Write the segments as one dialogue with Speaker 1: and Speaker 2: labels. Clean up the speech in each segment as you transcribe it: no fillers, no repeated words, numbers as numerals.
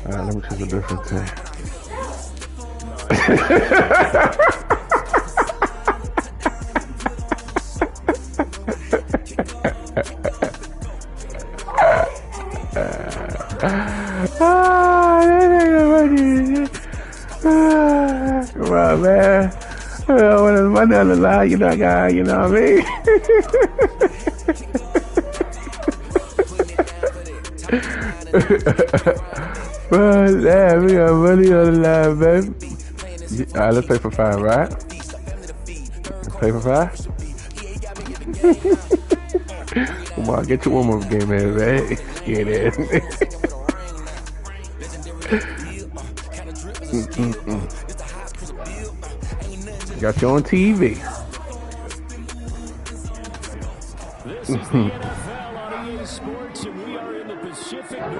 Speaker 1: Alright, let me choose a different team. Come on, man. When there's money on the line, you know, guy, you know what I mean? Bro, damn, we got money on the line, baby. Alright, let's play for 5, right? Let's play for 5? Come on, get you one more game, man, right? Get it. Got you on TV.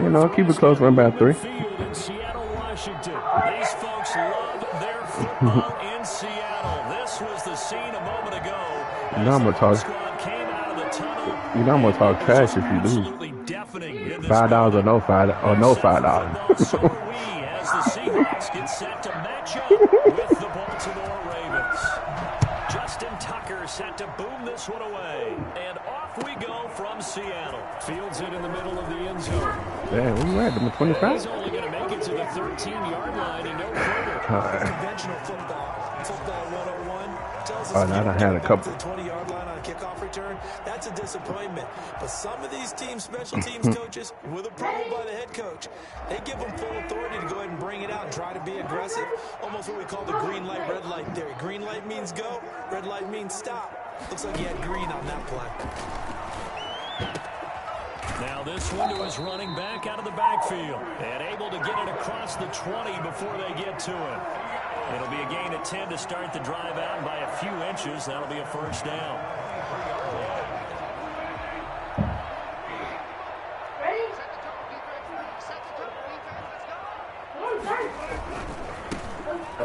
Speaker 1: You know, keep it close, run about 3.
Speaker 2: Seattle, Washington. These folks love their football in Seattle. This was the scene a moment ago.
Speaker 1: You know I'm gonna talk. You know I'm gonna talk trash if you lose. $5 or no $5 or no $5.
Speaker 2: So are we as the Seahawks get set to match up with the Baltimore Ravens. Justin Tucker set to boom this one away, and off we go from Seattle. Fields it in the middle of the end zone.
Speaker 1: Damn, where you at? Number 25?
Speaker 2: He's only going to make it to the 13-yard line and no further.
Speaker 3: Conventional football 101 tells us
Speaker 1: now I had a couple.
Speaker 3: the 20-yard line on a kickoff return. That's a disappointment. But some of these teams, special teams coaches, with approval by the head coach, they give them full authority to go ahead and bring it out and try to be aggressive. Almost what we call the green light, red light theory. Green light means go, red light means stop. Looks like he had green on that play.
Speaker 2: Now this one to his running back out of the backfield and able to get it across the 20 before they get to it. It'll be a gain of 10 to start the drive out by a few inches. That'll be a first down.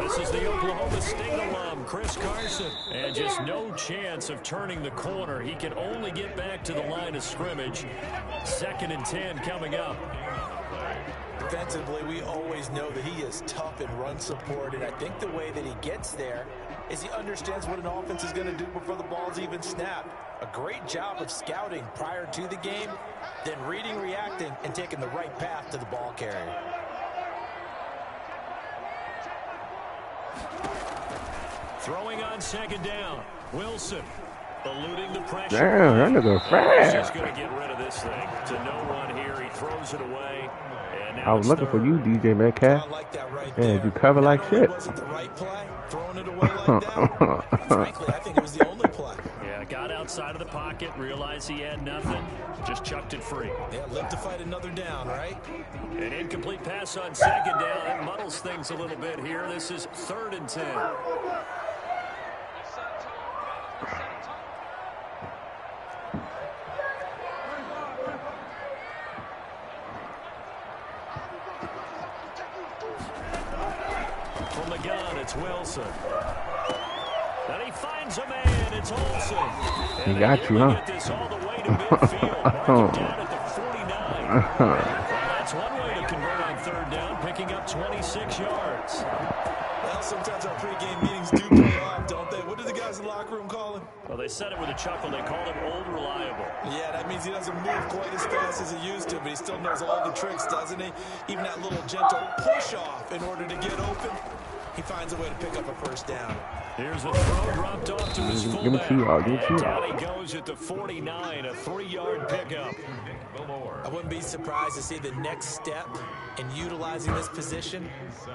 Speaker 2: This is the Oklahoma State alum, Chris Carson. And just no chance of turning the corner. He can only get back to the line of scrimmage. 2nd and 10 coming up.
Speaker 3: Defensively, we always know that he is tough in run support, and I think the way that he gets there is he understands what an offense is going to do before the ball's even snapped. A great job of scouting prior to the game, then reading, reacting, and taking the right path to the ball carrier.
Speaker 2: Throwing on 2nd down. Wilson eluding the pressure.
Speaker 1: Damn, that nigga fast.
Speaker 2: He's going to get rid of this thing to no one here. He throws it away.
Speaker 1: I was looking for you, DJ Metcalf.
Speaker 3: I like that right
Speaker 1: Yeah,
Speaker 3: there.
Speaker 1: you cover like shit.
Speaker 3: Wasn't the right play, throwing it away like that. Frankly, I think it was the only play.
Speaker 2: Yeah, got outside of the pocket, realized he had nothing, just chucked it free.
Speaker 3: Yeah, live to fight another down, right?
Speaker 2: An incomplete pass on 2nd down. That muddles things a little bit here. This is 3rd and 10. From the gun, it's Wilson. And he finds a man. It's Olsen.
Speaker 1: He got you, huh?
Speaker 2: Get this all the way to midfield. Mark it down at the 49. That's one way to convert on 3rd down, picking up 26 yards.
Speaker 3: Well, sometimes our pregame meetings do pay off, don't they? What do the guys in the locker room call him?
Speaker 2: Well, they said it with a chuckle. They called him Old Reliable.
Speaker 3: Yeah, that means he doesn't move quite as fast as he used to, but he still knows all the tricks, doesn't he? Even that little gentle push-off in order to get open. He finds a way to pick up a first down.
Speaker 2: Here's a throw dropped off to his fullback.
Speaker 1: Give him 2 yards. Give him 2
Speaker 2: And down
Speaker 1: yards.
Speaker 2: he goes at the 49, a 3-yard pickup.
Speaker 3: I wouldn't be surprised to see the next step in utilizing this position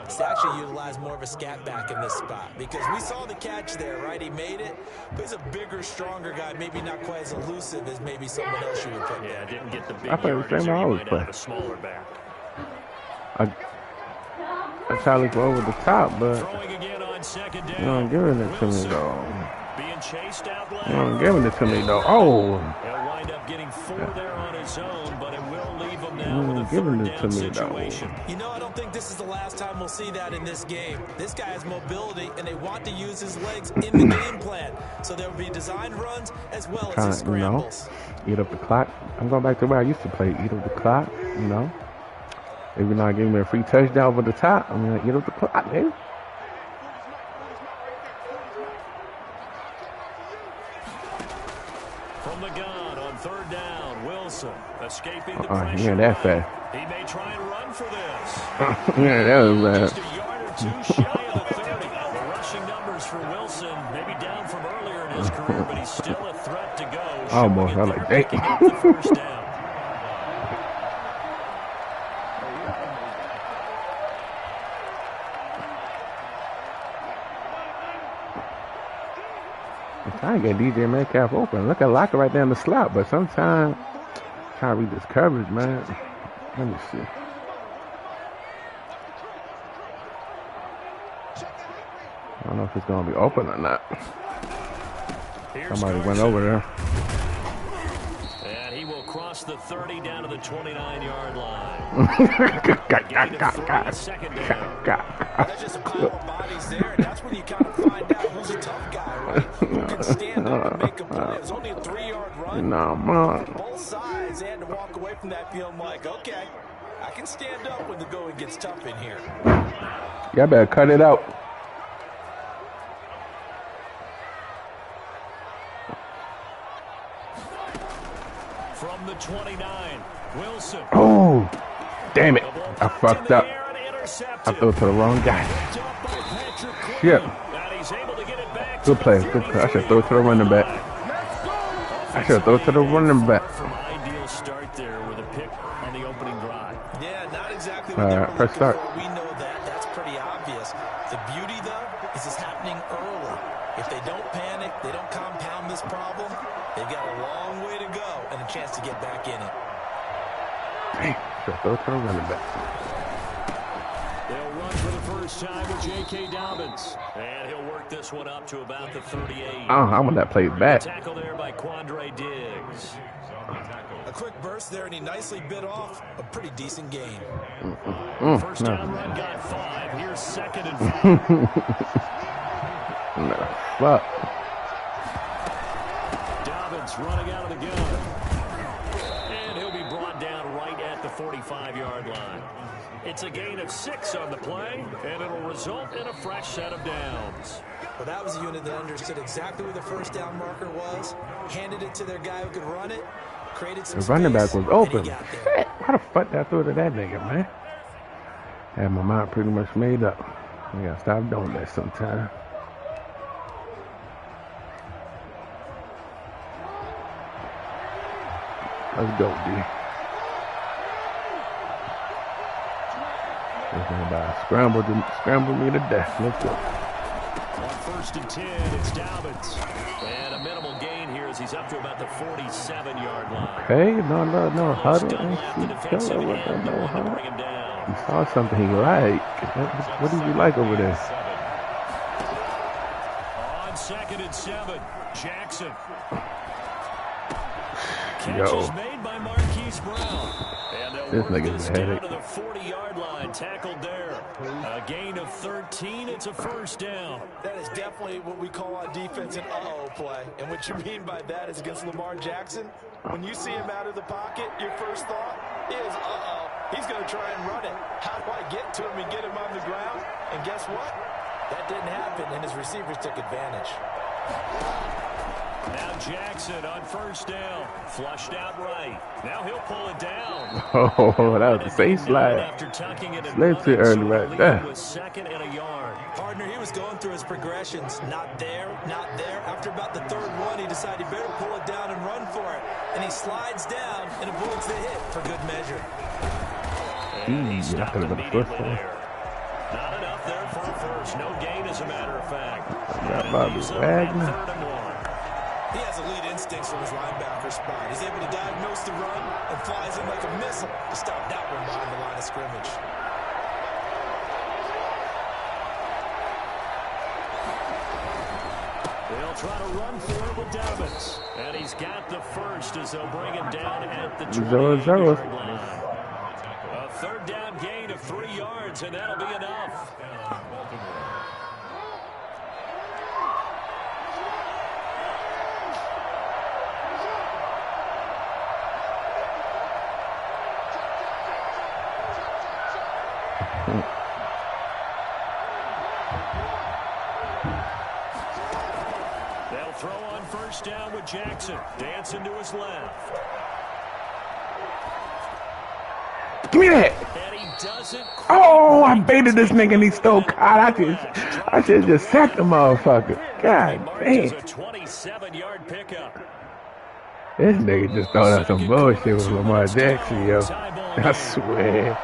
Speaker 3: is to actually utilize more of a scat back in this spot. Because we saw the catch there, right? He made it. But he's a bigger, stronger guy, maybe not quite as elusive as maybe someone else you would put there.
Speaker 2: Yeah, didn't get the big
Speaker 1: I play the
Speaker 2: yardage
Speaker 1: same
Speaker 2: or
Speaker 1: I
Speaker 2: you
Speaker 1: always
Speaker 2: might
Speaker 1: play.
Speaker 2: have a smaller back.
Speaker 1: I try to go over the top, but
Speaker 2: Throwing again on 2nd down.
Speaker 1: you don't giving it to me, though.
Speaker 2: Being chased out left.
Speaker 1: You don't giving it to me, though. Oh!
Speaker 2: He'll wind up getting 4 there on his own, but it will leave him now
Speaker 1: You
Speaker 2: with a
Speaker 1: ain't giving
Speaker 2: 3rd
Speaker 1: it to
Speaker 2: down
Speaker 1: me, though.
Speaker 2: situation.
Speaker 3: You know, I don't think this is the last time we'll see that in this game. This guy has mobility, and they want to use his legs in the game plan. So there will be designed runs as well as his
Speaker 1: Trying,
Speaker 3: scrambles.
Speaker 1: eat up the clock. I'm going back to where I used to play. Eat up the clock, If you're not giving me a free touchdown over the top, I'm gonna get up the clock, baby.
Speaker 2: From the gun on third down, Wilson escaping the pressure.
Speaker 1: Yeah, that fast.
Speaker 2: He may try and run for this.
Speaker 1: Yeah, that was
Speaker 2: Just a yard or two shy of the 30. The rushing numbers for Wilson, maybe down from earlier in his career, but he's still a threat to go.
Speaker 1: Almost. I like that.
Speaker 2: Picking up the first down.
Speaker 1: I'm trying to get DJ Metcalf open. Look at Locker right there in the slot, but sometimes I'm trying to read this coverage, man. Let me see. I don't know if it's going to be open or not. Somebody went over there.
Speaker 2: And he will cross the 30 down to the 29-yard line. Second down.
Speaker 3: There's just a pile of bodies there, and that's when you kind of find out who's a tough guy, right? Who can stand up and make a play. It was only a 3-yard run.
Speaker 1: Nah, man.
Speaker 3: Both sides had to walk away from that feeling like, okay, I can stand up when the going gets tough in here.
Speaker 1: Y'all better cut it out.
Speaker 2: From the 29, Wilson.
Speaker 1: Oh, damn it. I fucked up. I threw it to the wrong guy. Shit. Good play. Good play. I should throw it to the running back. I should throw it to the running back.
Speaker 2: Ideal start there with a pick on the opening drive.
Speaker 3: Yeah, not exactly what they were
Speaker 1: press start.
Speaker 3: for. We know that. That's pretty obvious. The beauty, though, is it's happening early. If they don't panic, they don't compound this problem, they've got a long way to go and a chance to get back in it.
Speaker 1: Dang. Should throw it to the running back.
Speaker 2: They'll run for the first time with J.K. Dobbins. And he'll work this one up to about the 38.
Speaker 1: I want that play back.
Speaker 2: Tackle there by Quandre Diggs.
Speaker 3: A quick burst there, and he nicely bit off a pretty decent gain.
Speaker 2: First down run got 5. Here's second and 5.
Speaker 1: No, fuck.
Speaker 2: Dobbins running out of the gun. And he'll be brought down right at the 45-yard line. It's a gain of 6 on the play, and it'll result in a fresh set of downs.
Speaker 3: Well, that was a unit that understood exactly where the first down marker was, handed it to their guy who could run it, created some
Speaker 1: The running back
Speaker 3: space,
Speaker 1: was open.
Speaker 3: and he got there.
Speaker 1: Shit. How the fuck did I throw to that nigga, man? Had my mind pretty much made up. I gotta stop doing that sometime. Let's go, D. They're gonna scramble me to death. Let's go.
Speaker 2: On first and 10, it's Dobbins. And a minimal gain here as he's up to about the 47-yard line.
Speaker 1: Okay, no, huddle.
Speaker 2: Still left the defensive end, the one to bring him down.
Speaker 1: He saw something he liked. What did you like over there?
Speaker 2: On second and 7, Jackson.
Speaker 1: Yo.
Speaker 2: Catch is made by Marquise Brown. And they'll
Speaker 1: This
Speaker 2: work
Speaker 1: nigga's
Speaker 2: this
Speaker 1: a
Speaker 2: down
Speaker 1: headache.
Speaker 2: to the 40-yard line, tackled there. A gain of 13, it's a first down.
Speaker 3: That is definitely what we call on defense an uh-oh play. And what you mean by that is against Lamar Jackson, when you see him out of the pocket, your first thought is, uh-oh, he's going to try and run it. How do I get to him and get him on the ground? And guess what? That didn't happen, and his receivers took advantage.
Speaker 2: Now Jackson on first down. Flushed out right. Now he'll pull it down.
Speaker 1: Oh, that was a safe slide.
Speaker 2: After tucking it and
Speaker 1: Slid too
Speaker 2: running,
Speaker 1: early
Speaker 2: so
Speaker 1: right
Speaker 2: the
Speaker 1: there.
Speaker 2: lead was second and a yard.
Speaker 3: Partner, he was going through his progressions. Not there, not there. After about the third one, he decided he better pull it down and run for it. And he slides down and avoids the hit for good measure.
Speaker 2: And he
Speaker 1: that
Speaker 2: stopped
Speaker 1: could've been the
Speaker 2: immediately
Speaker 1: first one.
Speaker 2: there. Not enough there for a first. No gain, as a matter of fact.
Speaker 1: That
Speaker 2: And
Speaker 1: Bobby
Speaker 2: leaves them
Speaker 1: Wagner.
Speaker 2: at 3rd and 1.
Speaker 3: He has elite instincts from his linebacker spot. He's able to diagnose the run and flies in like a missile to stop that one behind the line of scrimmage.
Speaker 2: They'll try to run for it with Dobbins. And he's got the first as they'll bring him down at the 28-yard line. A third down gain of 3 yards, and that'll be enough. Jackson dancing to his left.
Speaker 1: Give me that.
Speaker 2: And he doesn't.
Speaker 1: Oh, I baited this nigga and he stole caught. I should have just sacked the motherfucker. God damn.
Speaker 2: A 27-yard pickup.
Speaker 1: This nigga just thought out some bullshit with Lamar Jackson, yo. I swear.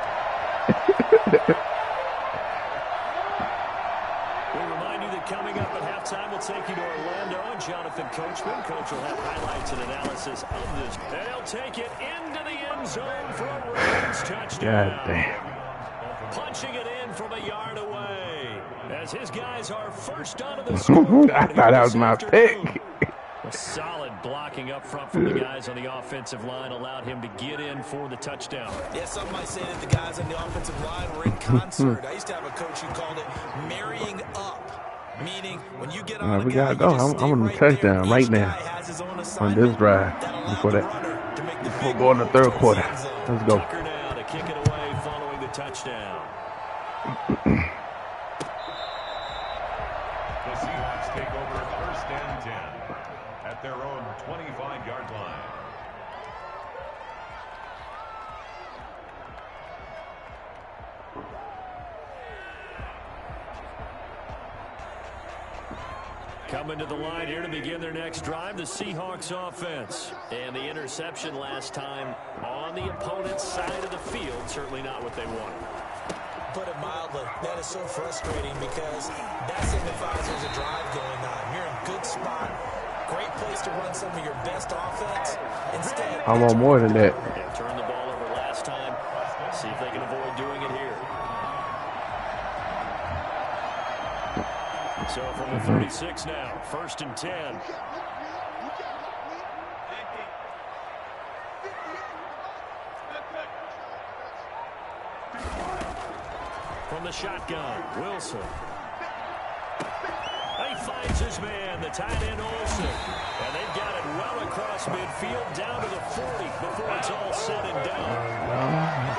Speaker 2: We remind you that coming up at halftime, we'll take you to Orlando and Jonathan Coachman. Coach will have highlights and analysis of this. And he'll take it into the end zone for a Ravens touchdown.
Speaker 1: God damn.
Speaker 2: Punching it in from a yard away. As his guys are first onto the scoreboard.
Speaker 1: I thought that was my pick.
Speaker 2: A solid blocking up front from the guys on the offensive line allowed him to get in for the touchdown.
Speaker 3: Yeah, some might say that the guys on the offensive line were in concert. I used to have a coach who called it marrying up, meaning when you get on
Speaker 1: we gotta go. I'm on the touchdown right now on this drive before going to the third quarter. Let's go.
Speaker 2: Tucker now to kick it away following the touchdown.
Speaker 4: The Seahawks take over first and 10 at their own 25-yard line.
Speaker 2: Coming to the line here to begin their next drive, the Seahawks offense. And the interception last time on the opponent's side of the field, certainly not what they wanted.
Speaker 3: Put it mildly, that is so frustrating because that signifies there's a drive going on. You're in a good spot, great place to run some of your best offense. Instead,
Speaker 1: I want more than that.
Speaker 2: Yeah, turned the ball over last time. See if they can avoid doing it here. So from the 36 now, first and 10. From the shotgun, Wilson. He finds his man, the tight end Olsen. And they've got it well across midfield, down to the 40 before it's all said and done.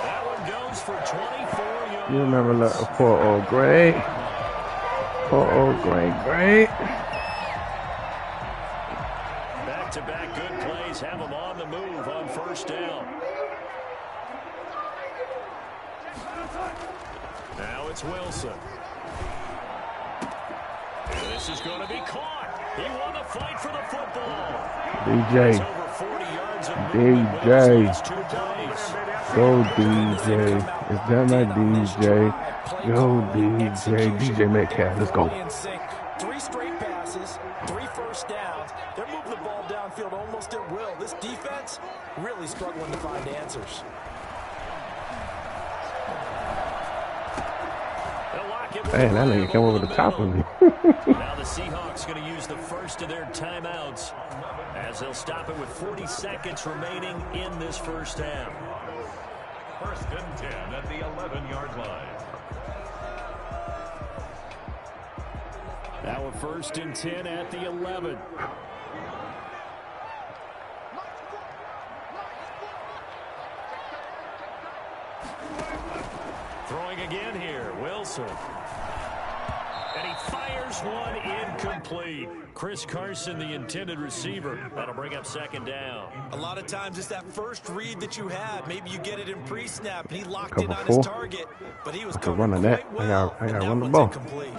Speaker 2: That one goes for 24 yards.
Speaker 1: You remember that poor old Gray? Poor old Gray.
Speaker 2: Back-to-back good plays have them on the move on first down. Now it's Wilson. And this is going to be caught. He won the fight for the football.
Speaker 1: DJ.
Speaker 2: It's over 40 yards of
Speaker 1: DJ.
Speaker 2: last 2 plays.
Speaker 1: Go DJ. Is that my DJ? Go DJ. DJ Metcalf. Let's go.
Speaker 3: 3 straight passes, 3 first downs. They're moving the ball downfield almost at will. This defense really struggling to find answers.
Speaker 1: Man, that nigga came over the top of me.
Speaker 2: Now the Seahawks going to use the first of their timeouts as they'll stop it with 40 seconds remaining in this first half.
Speaker 4: First and 10 at the 11-yard line.
Speaker 2: Now we're first and 10 at the 11. Throwing again here, Wilson. And he fires one incomplete. Chris Carson, the intended receiver. That'll bring up second down.
Speaker 3: A lot of times it's that first read that you have. Maybe you get it in pre-snap, and he locked in on his target. But he was
Speaker 1: running that. I got run the ball.
Speaker 3: Incomplete.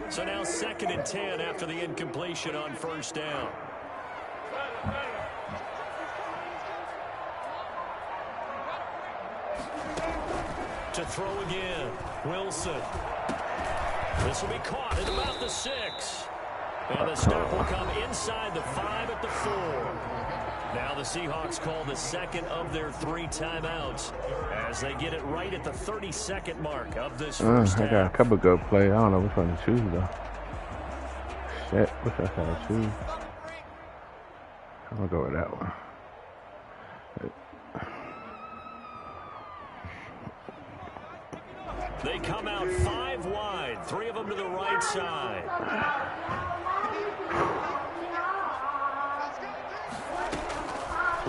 Speaker 2: So now second and 10 after the incompletion on first down. To throw again, Wilson. This will be caught at about the 6. And the stop will come inside the 5 at the 4. Now the Seahawks call the second of their 3 timeouts as they get it right at the 32nd mark of this first half.
Speaker 1: I got a couple good plays. I don't know which one to choose, though. Shit, which one should I choose? I'm going to go with that one.
Speaker 2: They come out 5 wide, 3 of them to the right side.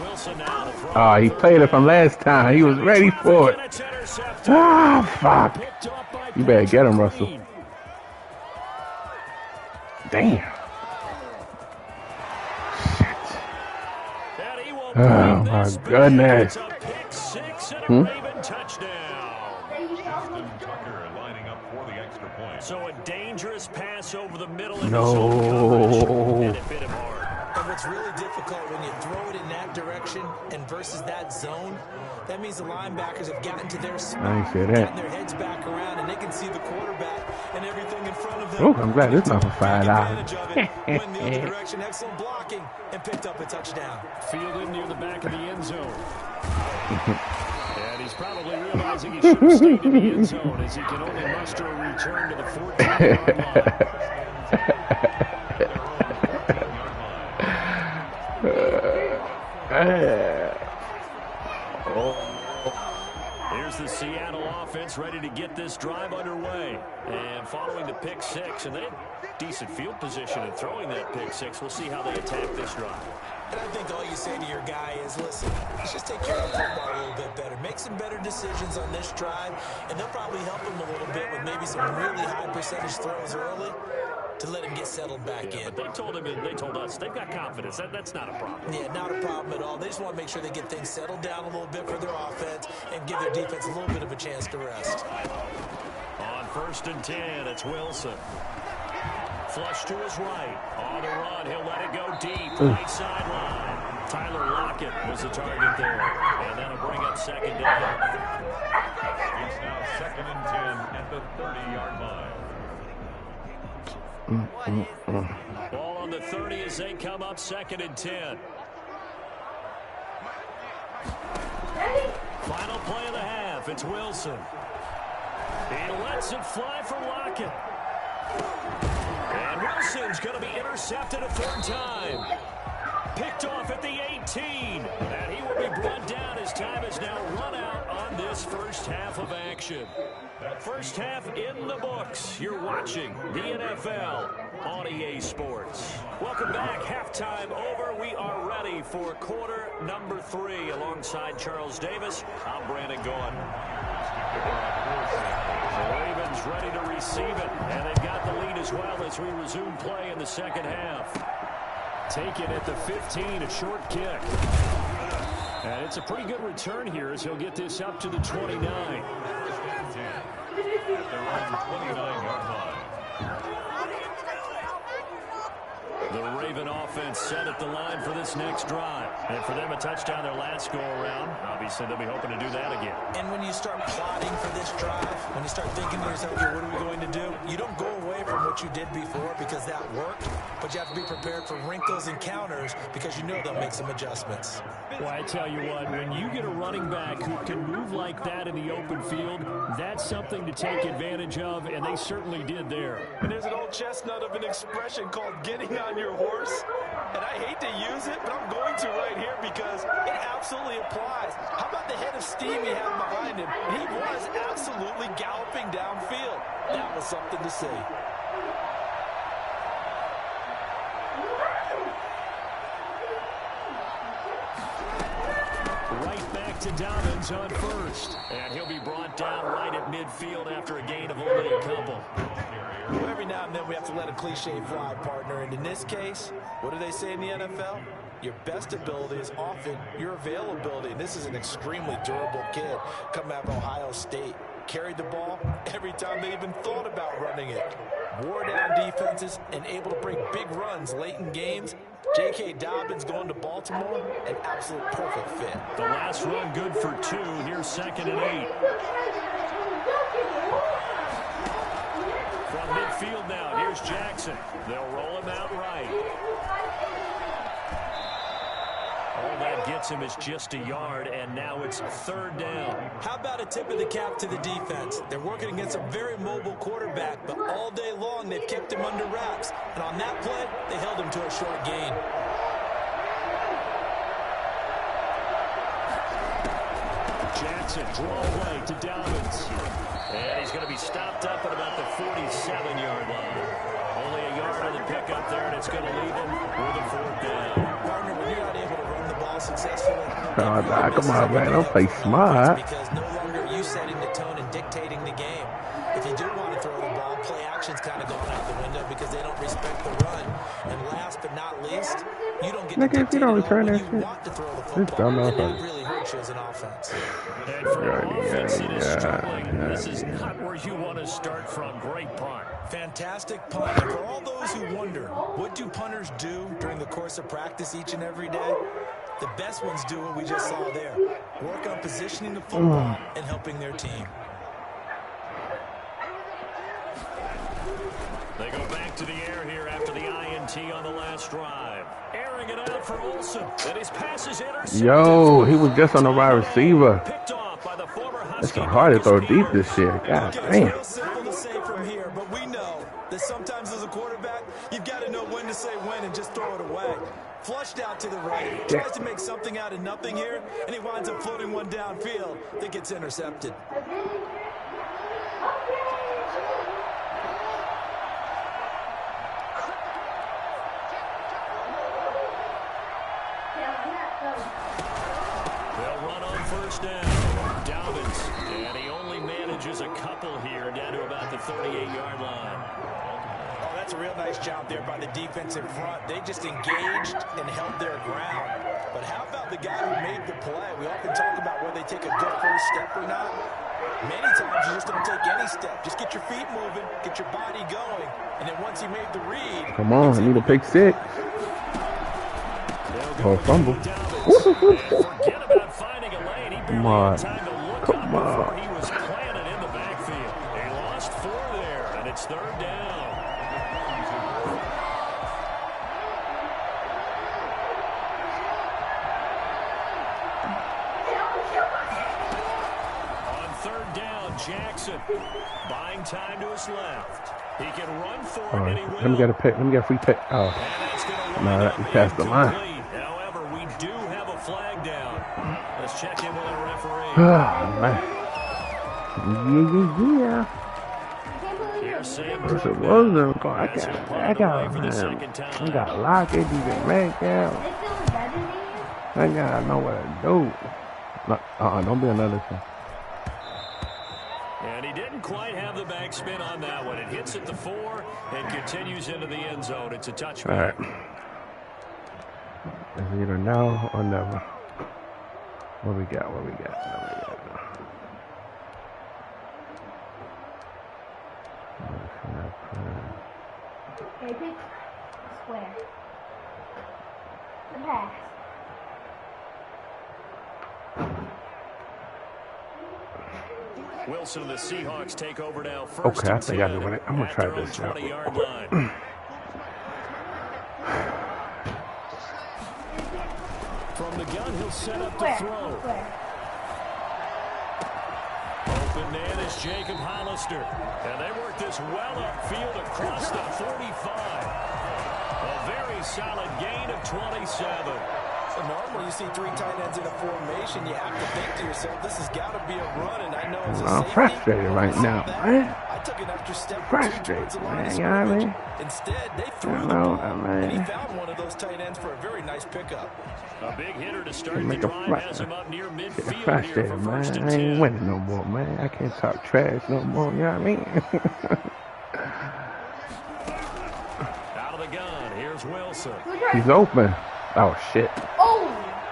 Speaker 2: Wilson now to throw.
Speaker 1: Oh, he played it from last time. He was ready for it. Ah, fuck. You better get him, Russell. Damn. Oh, my goodness.
Speaker 2: So a dangerous pass over the middle.
Speaker 1: No.
Speaker 3: And what's really difficult when you throw it in that direction and versus that zone, that means the linebackers have gotten to their spot, gotten their heads back around, and they can see the quarterback and everything in front of them.
Speaker 1: Oh, I'm glad it's not for $5.
Speaker 3: Went the other direction, excellent blocking, and picked up a touchdown.
Speaker 2: Fielded near the back of the end zone. And he's probably realizing he should have stayed in the end zone as he can only muster a return to the 14-yard line. Here's the Seattle offense ready to get this drive underway. And following the pick six, and they had decent field position in throwing that pick six. We'll see how they attack this drive.
Speaker 3: And I think all you say to your guy is, listen, let's just take care of the football a little bit better. Make some better decisions on this drive, and they'll probably help him a little bit with maybe some really high percentage throws early to let him get settled back in.
Speaker 2: But they told him, and they told us, they've got confidence. That's not a problem.
Speaker 3: Yeah, not a problem at all. They just want to make sure they get things settled down a little bit for their offense and give their defense a little bit of a chance to rest.
Speaker 2: On 1st and 10, it's Wilson. Flush to his right. On the run, he'll let it go deep. Right sideline. Tyler Lockett was the target there. And that'll bring up 2nd down.
Speaker 4: It's now 2nd and 10 at the 30-yard line.
Speaker 2: Ball on the 30 as they come up 2nd and 10. Final play of the half. It's Wilson. He lets it fly for Lockett. And Wilson's going to be intercepted a 3rd time. Picked off at the 18. And he will be brought down as time is now run out on this first half of action. First half in the books. You're watching the NFL on EA Sports. Welcome back. Halftime over. We are ready for quarter number 3. Alongside Charles Davis, I'm Brandon Gaudin. The Ravens ready to receive it, and they've got the lead as well as we resume play in the second half. Taken at the 15, a short kick. And it's a pretty good return here as he'll get this up to the 29.
Speaker 4: At their own 29-yard line.
Speaker 2: The Raven offense set at the line for this next drive. And for them, a touchdown their last go-around. Obviously, they'll be hoping to do that again.
Speaker 3: And when you start plotting for this drive, when you start thinking to yourself, okay, what are we going to do? You don't go away from what you did before because that worked, but you have to be prepared for wrinkles and counters because you know they'll make some adjustments.
Speaker 2: Well, I tell you what, when you get a running back who can move like that in the open field, that's something to take advantage of, and they certainly did there.
Speaker 3: And there's an old chestnut of an expression called getting on your horse. And I hate to use it, but I'm going to right here because it absolutely applies. How about the head of steam he had behind him? He was absolutely galloping downfield. That was something to see.
Speaker 2: Right back to Dobbins on 1st. And he'll be brought down right at midfield after a gain of only a couple.
Speaker 3: Well, every now and then we have to let a cliche fly, partner. And in this case, what do they say in the NFL? Your best ability is often your availability. And this is an extremely durable kid coming out of Ohio State. Carried the ball every time they even thought about running it. Wore down defenses and able to break big runs late in games. J.K. Dobbins going to Baltimore, an absolute perfect fit.
Speaker 2: The last run good for 2. Here's 2nd and 8. From midfield now, here's Jackson. They'll roll him out right. All that gets him is just a yard, and now it's 3rd down.
Speaker 3: How about a tip of the cap to the defense? They're working against a very mobile quarterback, but all day long they've kept him under wraps. And on that play, they held him to a short gain.
Speaker 2: Jackson, draw play to Dobbins. And he's going to be stopped up at about the 47-yard line. Only a yard on the pickup there, and it's going to leave him with a 4th down.
Speaker 3: Partner, when you're not able to run the ball successfully.
Speaker 1: Oh, nah, come on, man. Don't play smart.
Speaker 3: Because no longer are you setting the tone and dictating the game. If you do want to throw the ball, play action's kind of going out the window because they don't respect the run. And last but not least, you don't get to dictate
Speaker 1: if you don't return
Speaker 3: when
Speaker 1: that
Speaker 3: you
Speaker 1: shit.
Speaker 3: want to throw the
Speaker 1: This
Speaker 3: football. And
Speaker 1: dumbass.
Speaker 3: that really hurts you as an offense.
Speaker 2: And for an offense that is struggling, this is not where you want to start from. Great punt.
Speaker 3: Fantastic punt. And for all those who wonder, what do punters do during the course of practice each and every day? The best ones do what we just saw there. Work on positioning the football and helping their team.
Speaker 2: They go back to the air here after the INT on the last drive. Airing it out for Olsen. And his pass is intercepted.
Speaker 1: Yo, he was just on the wide receiver.
Speaker 2: Picked off by the former
Speaker 1: It's
Speaker 2: Husky.
Speaker 1: so hard to throw deep this year. God
Speaker 3: It's
Speaker 1: damn.
Speaker 3: real simple to say from here, but we know that sometimes as a quarterback, you've got to know when to say when and just throw it away. Flushed out to the right. Tries to make something out of nothing here, and he winds up floating one downfield that gets intercepted.
Speaker 2: They'll run on first down. Dobbins. And he only manages a couple here down to about the 38-yard line.
Speaker 3: Oh, that's a real nice job there by the defense in front. They just engaged and held their ground. But how about the guy who made the play? We often talk about whether they take a good first step or not. Many times you just don't take any step. Just get your feet moving, get your body going, and then once he made the read...
Speaker 1: Come on, I need a pick six. Or fumble.
Speaker 2: Forget about finding a lane. He
Speaker 1: Come
Speaker 2: barely
Speaker 1: on.
Speaker 2: had time to look
Speaker 1: Come
Speaker 2: up
Speaker 1: on.
Speaker 2: before he was planted in the backfield. He lost 4 there, and it's third down. On third down, Jackson buying time to his left. He can run for it,
Speaker 1: All
Speaker 2: and
Speaker 1: right,
Speaker 2: he will.
Speaker 1: let me get a pick. Let me get a free pick. Oh,
Speaker 2: And that's gonna
Speaker 1: no,
Speaker 2: wind
Speaker 1: that
Speaker 2: up
Speaker 1: you passed the line.
Speaker 2: incomplete. However, we do have a flag down. Let's check in with our referee.
Speaker 1: oh man. Yeah.
Speaker 2: Here's Sam
Speaker 1: What's it
Speaker 2: Kirk
Speaker 1: was
Speaker 2: now.
Speaker 1: them going? I got lock it, you can make out. I gotta know what to do. No, don't be another thing.
Speaker 2: And he didn't quite have the backspin on that one. It hits at the 4 and continues into the end zone. It's a touchback.
Speaker 1: All right. It's either now or never. What we got? What we got? What we got?
Speaker 5: Okay, pick square. The pass.
Speaker 2: Wilson and the Seahawks take over now. First
Speaker 1: Okay, I
Speaker 2: and
Speaker 1: think I
Speaker 2: 10
Speaker 1: know it. I'm gonna
Speaker 2: at
Speaker 1: try
Speaker 2: their own
Speaker 1: this out.
Speaker 2: 20-yard line. From the gun, he'll set up to
Speaker 5: Square.
Speaker 2: throw.
Speaker 5: Square.
Speaker 2: Open man is Jacob Hollister. And they work this well upfield across the 45. A very solid gain of 27.
Speaker 3: So normally you see 3 tight ends in a formation, you have to think to yourself, this has got to be a run, and I know as a
Speaker 1: I'm
Speaker 3: safety,
Speaker 1: frustrated right now, man.
Speaker 3: I took an extra step
Speaker 1: Frustrated,
Speaker 3: towards the line of
Speaker 1: man, you know what I
Speaker 3: scrimmage.
Speaker 1: mean?
Speaker 3: Instead, they threw
Speaker 1: I
Speaker 3: the
Speaker 1: know,
Speaker 3: ball,
Speaker 1: man.
Speaker 3: and he found one of those tight ends for a very nice pickup.
Speaker 2: A big hitter to start the
Speaker 1: Make a
Speaker 2: drive has him up near midfield here
Speaker 1: Frustrated,
Speaker 2: for
Speaker 1: man.
Speaker 2: first and
Speaker 1: I
Speaker 2: 10.
Speaker 1: ain't winning no more, man. I can't talk trash no more. You know what I mean?
Speaker 2: Out of the gun, here's Wilson.
Speaker 1: He's open. Oh shit!
Speaker 5: Oh!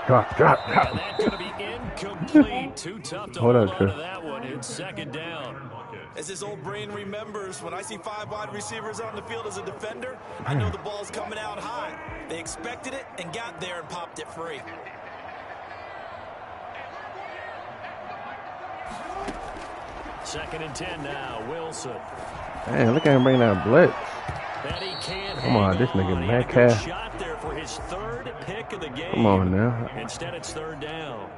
Speaker 1: Drop.
Speaker 2: And that's going to be incomplete. Too tough to
Speaker 1: Hold
Speaker 2: hold
Speaker 1: on,
Speaker 2: on
Speaker 1: Chris.
Speaker 2: to that one. It's second down.
Speaker 3: As his old brain remembers, when I see 5 wide receivers on the field as a defender, I know the ball's coming out high. They expected it and got there and popped it free.
Speaker 2: Second and 10 now, Wilson.
Speaker 1: Man, look at him bring that blitz.
Speaker 2: And he can't
Speaker 1: Come on,
Speaker 2: hang
Speaker 1: this nigga
Speaker 2: on. He had a good
Speaker 1: Metcalf.
Speaker 2: shot there for his 3rd pick of the game.
Speaker 1: Come on now.
Speaker 2: Instead, it's third down.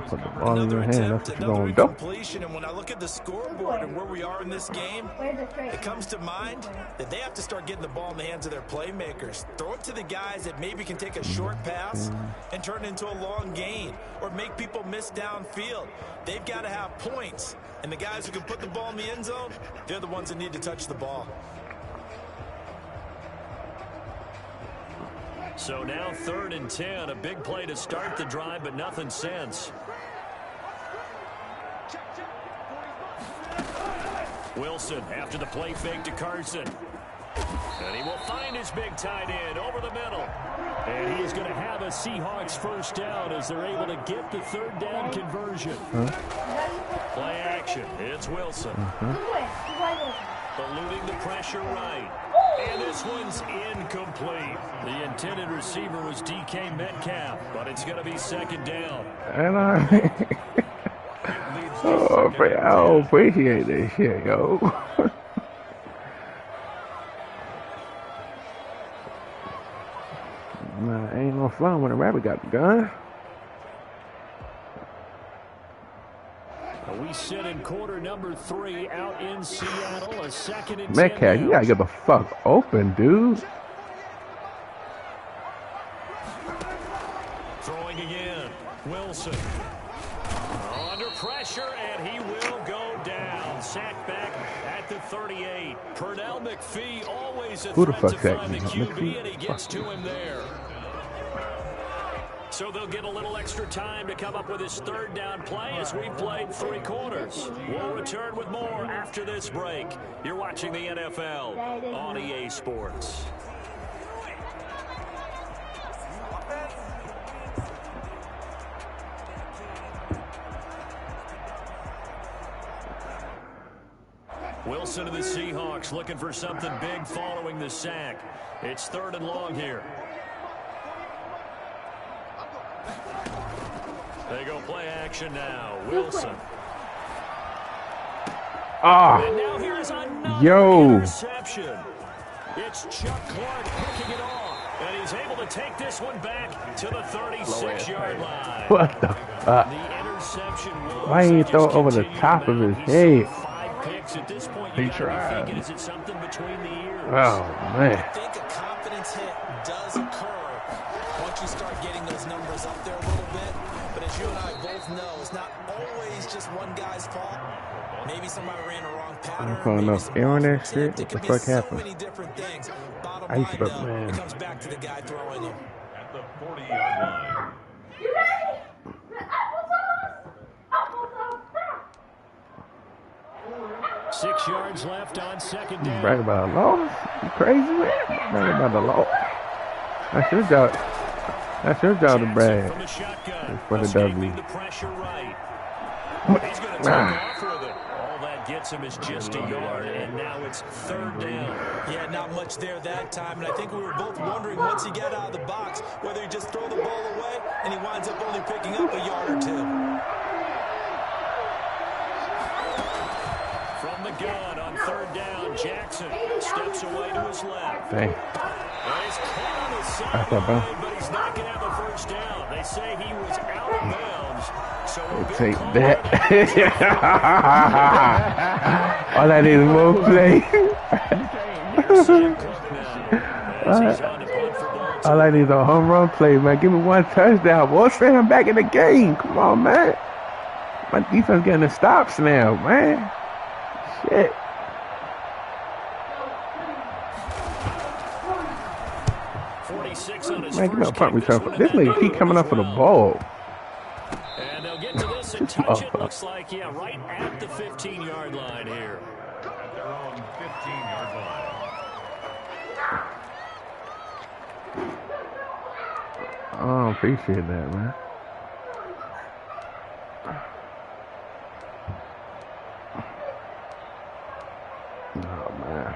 Speaker 1: Put the ball in your hand. That's what you're
Speaker 3: another
Speaker 1: gonna do.
Speaker 3: incompletion, and when I look at the scoreboard and where we are in this game,
Speaker 5: Where's the straight?
Speaker 3: it comes to mind that they have to start getting the ball in the hands of their playmakers. Throw it to the guys that maybe can take a short pass and turn it into a long gain or make people miss downfield. They've got to have points, and the guys who can put the ball in the end zone, they're the ones that need to touch the ball.
Speaker 2: So now 3rd and 10. A big play to start the drive, but nothing since. Wilson after the play fake to Carson. And he will find his big tight end over the middle. And he's going to have a Seahawks first down as they're able to get the 3rd down conversion. Play action. It's Wilson. Eluding the pressure right. And this one's incomplete. The intended receiver was DK Metcalf, but it's going to be 2nd down.
Speaker 1: And I don't appreciate this shit, yo. Nah, ain't no fun when a rabbit got the gun.
Speaker 2: We sit in quarter number 3 out in Seattle. A 2nd and 10.
Speaker 1: Metcalf, you gotta get the fuck open, dude.
Speaker 2: Throwing again. Wilson. Under pressure, and he will go down. Sacked back at the 38. Pernell McPhee always a
Speaker 1: Who the
Speaker 2: threat
Speaker 1: fuck
Speaker 2: to find the
Speaker 1: sacked
Speaker 2: QB, and he gets to him there. So they'll get a little extra time to come up with his 3rd down play as we've played 3 quarters. We'll return with more after this break. You're watching the NFL on EA Sports. Wilson to the Seahawks looking for something big following the sack. It's 3rd and long here. They go play action now. Wilson. And now here's another interception. It's Chuck Clark picking it off. And he's able to take this one back to the 36-yard line.
Speaker 1: What the fuck?
Speaker 2: The interception.
Speaker 1: Why didn't you throw it over the top of his head?
Speaker 2: 5 picks. At this point,
Speaker 1: He
Speaker 2: you gotta be
Speaker 1: tried.
Speaker 2: thinking, is it something between the ears?
Speaker 1: Oh, man.
Speaker 3: I think a confidence hit does occur once you start getting those numbers up there a little bit. But as you and I both know, it's not always just one guy's fault. Maybe somebody ran a wrong pattern.
Speaker 1: I'm calling up air on that shit. What the fuck happened?
Speaker 3: So many different things. Bottom
Speaker 1: I used to,
Speaker 3: line, though,
Speaker 1: man.
Speaker 3: it comes back to the guy throwing them.
Speaker 4: At the 40-yard line.
Speaker 5: You ready? Applesauce.
Speaker 2: 6 yards left on 2nd down.
Speaker 1: Brag about a loss? You crazy, man? Brag about the loss. That's your job. That's your job to brag.
Speaker 2: From the shotgun,
Speaker 1: For the
Speaker 2: escaping
Speaker 1: W.
Speaker 2: the pressure right. He's going to take off with it. All that gets him is just a yard, and now it's 3rd down.
Speaker 3: Yeah, not much there that time, and I think we were both wondering once he got out of the box whether he just throw the ball away and he winds up only picking up a yard or 2.
Speaker 2: From the gun on 3rd down, Jackson steps away to his left.
Speaker 1: Dang.
Speaker 2: And he's caught on his
Speaker 1: That's not bad.
Speaker 2: sideline, but he's not going to have a first down. They say he was out of bounds. So a big
Speaker 1: Take
Speaker 2: call
Speaker 1: that.
Speaker 2: on
Speaker 1: All I need is more play.
Speaker 2: Sam Cook now, as he's on to punt for Baltimore.
Speaker 1: All I need is a home run play, man. Give me 1 touchdown. Boy, Sam, I'm back in the game. Come on, man. My defense getting the stops now, man. Shit.
Speaker 2: 46 on his
Speaker 1: Man, give me a
Speaker 2: first
Speaker 1: punt
Speaker 2: kick.
Speaker 1: return.
Speaker 2: This one
Speaker 1: This
Speaker 2: in that
Speaker 1: nigga keep
Speaker 2: neighborhood
Speaker 1: coming
Speaker 2: as
Speaker 1: up for the
Speaker 2: well.
Speaker 1: ball.
Speaker 2: And they'll get to this and touch it. Looks like, yeah, right at the 15-yard line here.
Speaker 4: At their own 15-yard line.
Speaker 1: I don't appreciate that, man. Oh, man.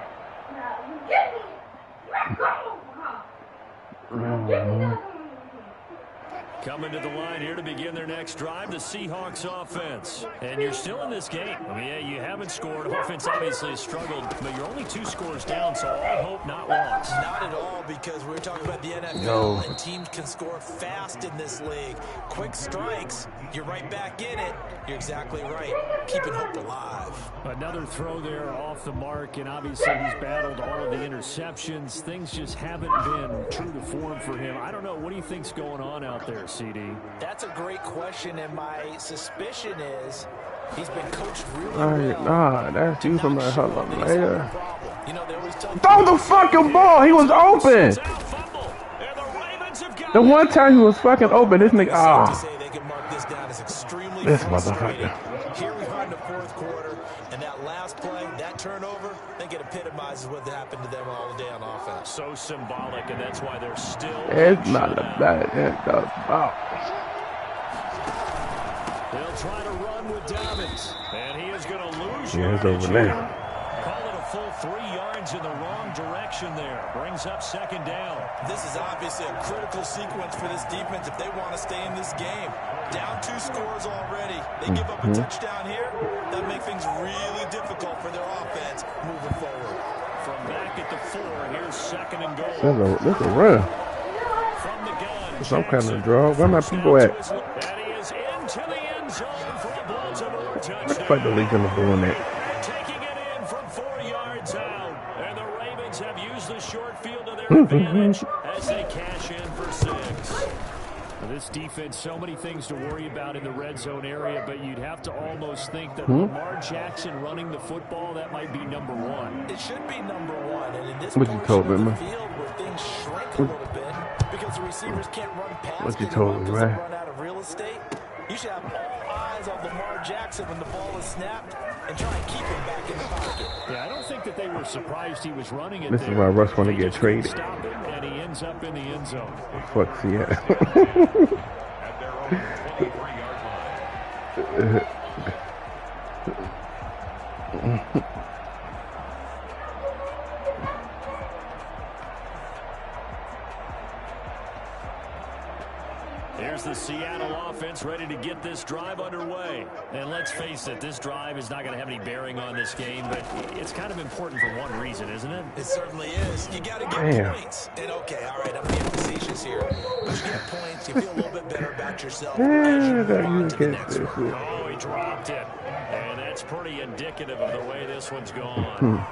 Speaker 2: Coming to the line here to begin their next drive, the Seahawks offense. And you're still in this game. I mean, yeah, you haven't scored. Offense obviously has struggled, but you're only 2 scores down, so all hope not lost.
Speaker 3: Not at all, because we're talking about the NFL, and teams can score fast in this league. Quick strikes, you're right back in it. You're exactly right. Keeping hope alive.
Speaker 2: Another throw there off the mark, and obviously he's battled all of the interceptions. Things just haven't been true to form for him. I don't know. What do you think's going on out there, CD?
Speaker 3: That's a great question, and my suspicion is he's been coached really well.
Speaker 1: Nah, that's you from the hell up later.
Speaker 3: You know, they always tell
Speaker 1: Throw the fucking ball. He was open.
Speaker 2: Fumble, and the
Speaker 1: The one time he was fucking open, this nigga.
Speaker 3: To
Speaker 1: Ah,
Speaker 3: say they can mark this down as extremely
Speaker 1: this
Speaker 3: frustrating.
Speaker 1: motherfucker.
Speaker 3: Here we are in the fourth quarter, and that last play, that turnover, I think it epitomizes what happened to them all day on offense.
Speaker 2: So symbolic, and that's why they're still.
Speaker 1: It's not a bad.
Speaker 2: They'll try to run with Dobbins, and he is going to lose
Speaker 1: Yeah, it's
Speaker 2: yardage
Speaker 1: over
Speaker 2: here.
Speaker 1: now.
Speaker 2: Call it a full 3 yards in the wrong direction there. Brings up second down.
Speaker 3: This is obviously a critical sequence for this defense if they want to stay in this game. Down 2 scores already. They give up a touchdown here. That makes things really difficult for their offense moving forward.
Speaker 2: From back at the 4, here's second and goal.
Speaker 1: That's a run.
Speaker 2: From the gun,
Speaker 1: Some kind of draw. Where my people at?
Speaker 2: and he is into the end zone for a Baltimore touchdown.
Speaker 1: Fuck the Legion of doing that.
Speaker 2: Taking it in from 4 yards out. And the Ravens have used the short field to their advantage as they cash in for 6. This defense, so many things to worry about in the red zone area, but you'd have to almost think that Lamar Jackson running the football, that might be number 1.
Speaker 3: It should be number 1, and in this
Speaker 1: What you
Speaker 3: portion
Speaker 1: told
Speaker 3: of
Speaker 1: me,
Speaker 3: the
Speaker 1: man?
Speaker 3: field where things shrink a little bit because the receivers can't run past
Speaker 1: What you
Speaker 3: anyone
Speaker 1: told me,
Speaker 3: because they
Speaker 1: right?
Speaker 3: run out of real estate, you should have all eyes on Lamar Jackson when the ball is snapped and try and keep him back in the pocket.
Speaker 2: Yeah, I don't think that they were surprised he was running it
Speaker 1: This is
Speaker 2: there.
Speaker 1: why Russ want to
Speaker 2: They
Speaker 1: get
Speaker 2: just couldn't
Speaker 1: traded.
Speaker 2: stop him, and he ends up in the end zone.
Speaker 1: Fuck, see ya.
Speaker 4: At their own 23-yard line.
Speaker 2: Here's the Seattle offense ready to get this drive underway. And let's face it, this drive is not going to have any bearing on this game, but it's kind of important for one reason, isn't it?
Speaker 3: It certainly is. You got to get
Speaker 1: Damn.
Speaker 3: points. And okay, all right, I'm being facetious here. But you get points, you feel a little bit better about yourself as you
Speaker 1: Yeah,
Speaker 3: move
Speaker 1: that
Speaker 3: on
Speaker 1: you
Speaker 3: to the
Speaker 1: get
Speaker 3: next
Speaker 1: this.
Speaker 3: one.
Speaker 2: Oh, he dropped it. And that's pretty indicative of the way this one's gone.